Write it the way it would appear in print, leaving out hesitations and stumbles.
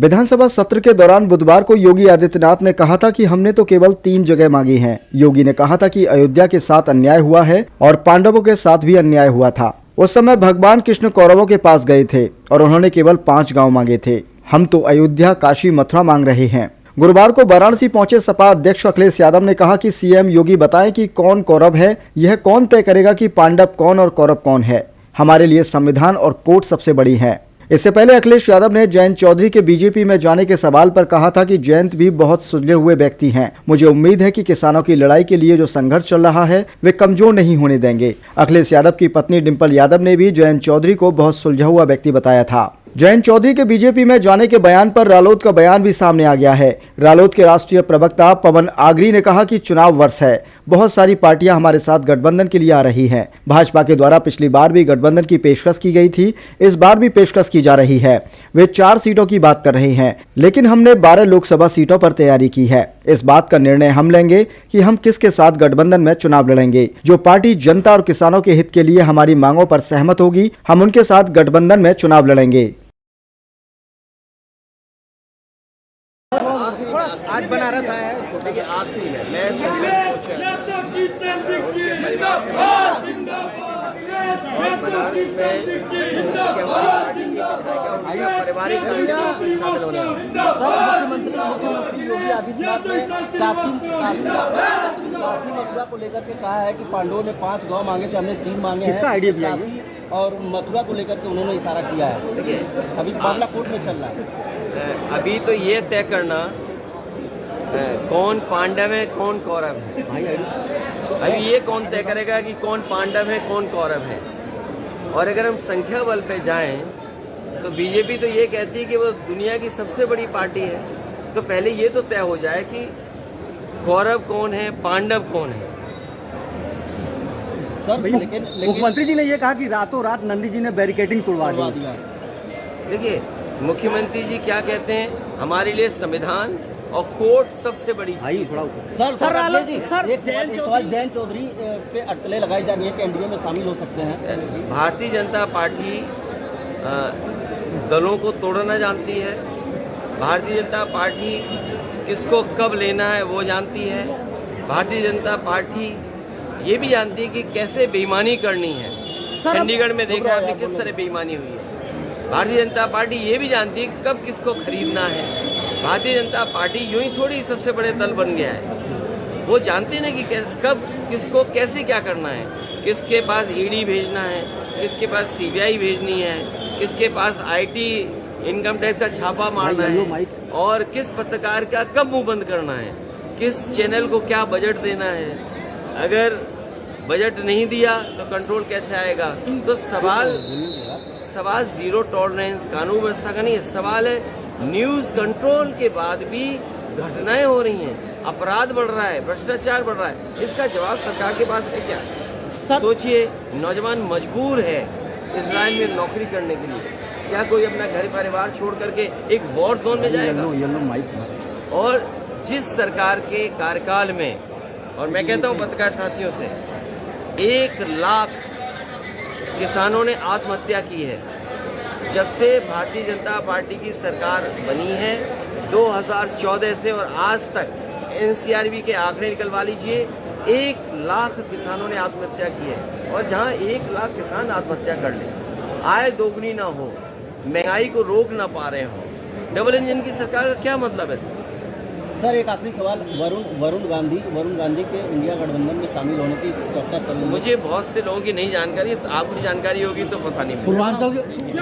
विधानसभा सत्र के दौरान बुधवार को योगी आदित्यनाथ ने कहा था कि हमने तो केवल 3 जगह मांगी हैं। योगी ने कहा था कि अयोध्या के साथ अन्याय हुआ है और पांडवों के साथ भी अन्याय हुआ था। उस समय भगवान कृष्ण कौरवों के पास गए थे और उन्होंने केवल 5 गांव मांगे थे। हम तो अयोध्या, काशी, मथुरा मांग रहे हैं। गुरुवार को वाराणसी पहुंचे सपा अध्यक्ष अखिलेश यादव ने कहा कि सीएम योगी बताएं कि कौन कौरव है। यह कौन तय करेगा कि पांडव कौन और कौरव कौन है। हमारे लिए संविधान और कोर्ट सबसे बड़ी है। इससे पहले अखिलेश यादव ने जयंत चौधरी के बीजेपी में जाने के सवाल पर कहा था कि जयंत भी बहुत सुलझे हुए व्यक्ति हैं। मुझे उम्मीद है कि किसानों की लड़ाई के लिए जो संघर्ष चल रहा है वे कमजोर नहीं होने देंगे। अखिलेश यादव की पत्नी डिंपल यादव ने भी जयंत चौधरी को बहुत सुलझा हुआ व्यक्ति बताया था। जयंत चौधरी के बीजेपी में जाने के बयान पर रालोद का बयान भी सामने आ गया है। रालोद के राष्ट्रीय प्रवक्ता पवन आगरी ने कहा कि चुनाव वर्ष है, बहुत सारी पार्टियां हमारे साथ गठबंधन के लिए आ रही हैं। भाजपा के द्वारा पिछली बार भी गठबंधन की पेशकश की गई थी, इस बार भी पेशकश की जा रही है। वे 4 सीटों की बात कर रहे हैं, लेकिन हमने 12 लोकसभा सीटों पर तैयारी की है। इस बात का निर्णय हम लेंगे कि हम किसके साथ गठबंधन में चुनाव लड़ेंगे। जो पार्टी जनता और किसानों के हित के लिए हमारी मांगों पर सहमत होगी, हम उनके साथ गठबंधन में चुनाव लड़ेंगे। आज बनारस आया है, छोटे के आखिरी में मैं पारिवारिक शामिल होने मुख्यमंत्री योगी आदित्यनाथ ने काशी मथुरा को लेकर के कहा है कि पांडवों ने 5 गांव मांगे थे, हमने 3 मांगे हैं। इसका आइडिया भी है और मथुरा को लेकर के उन्होंने इशारा किया है। देखिए अभी मामला कोर्ट में चल रहा है। अभी तो ये तय करना कौन पांडव है कौन कौरव है, अभी ये कौन तय करेगा कि कौन पांडव है कौन कौरव है। और अगर हम संख्या बल पे जाएं तो बीजेपी तो ये कहती है कि वो दुनिया की सबसे बड़ी पार्टी है। तो पहले ये तो तय हो जाए कि कौरव कौन है पांडव कौन है। सर लेकिन मुख्यमंत्री जी ने ये कहा कि रातों रात नंदी जी ने बैरिकेडिंग तोड़वा दिया। देखिए मुख्यमंत्री जी क्या कहते हैं, हमारे लिए संविधान और कोर्ट सबसे बड़ी भाई। सर एक सवाल जयंत चौधरी पे अटकलें लगाई जा रही है कि एनडीए में शामिल हो सकते हैं। भारतीय जनता पार्टी दलों को तोड़ना जानती है। भारतीय जनता पार्टी किसको कब लेना है वो जानती है। भारतीय जनता पार्टी ये भी जानती है कि कैसे बेईमानी करनी है। चंडीगढ़ में देखा आपने किस तरह बेईमानी हुई है। भारतीय जनता पार्टी ये भी जानती है कब किसको खरीदना है। भारतीय जनता पार्टी यूं ही थोड़ी सबसे बड़े दल बन गया है। वो जानते ना कि कब किसको कैसे क्या करना है, किसके पास ईडी भेजना है, किसके पास सीबीआई भेजनी है, किसके पास आईटी इनकम टैक्स का छापा मारना है और किस पत्रकार का कब मुंह बंद करना है, किस चैनल को क्या बजट देना है। अगर बजट नहीं दिया तो कंट्रोल कैसे आएगा। तो सवाल जीरो टॉलरेंस कानून व्यवस्था का नहीं है, सवाल है न्यूज कंट्रोल के बाद भी घटनाएं हो रही हैं, अपराध बढ़ रहा है, भ्रष्टाचार बढ़ रहा है। इसका जवाब सरकार के पास है क्या? सोचिए, नौजवान मजबूर है इजराइल में नौकरी करने के लिए। क्या कोई अपना घर परिवार छोड़ करके एक वॉर जोन में जाएगा? और जिस सरकार के कार्यकाल में, और मैं कहता हूं पत्रकार साथियों से, 1 लाख किसानों ने आत्महत्या की है। जब से भारतीय जनता पार्टी की सरकार बनी है 2014 से और आज तक एनसीआरबी के आंकड़े निकलवा लीजिए, 1 लाख किसानों ने आत्महत्या की है। और जहां 1 लाख किसान आत्महत्या कर ले, आय दोगुनी ना हो, महंगाई को रोक ना पा रहे हो, डबल इंजन की सरकार का क्या मतलब है? सर एक आखिरी सवाल, वरुण गांधी के इंडिया गठबंधन में शामिल होने की चर्चा चल रही है। मुझे बहुत से लोगों की नहीं जानकारी, तो आपको जानकारी होगी तो पता नहीं।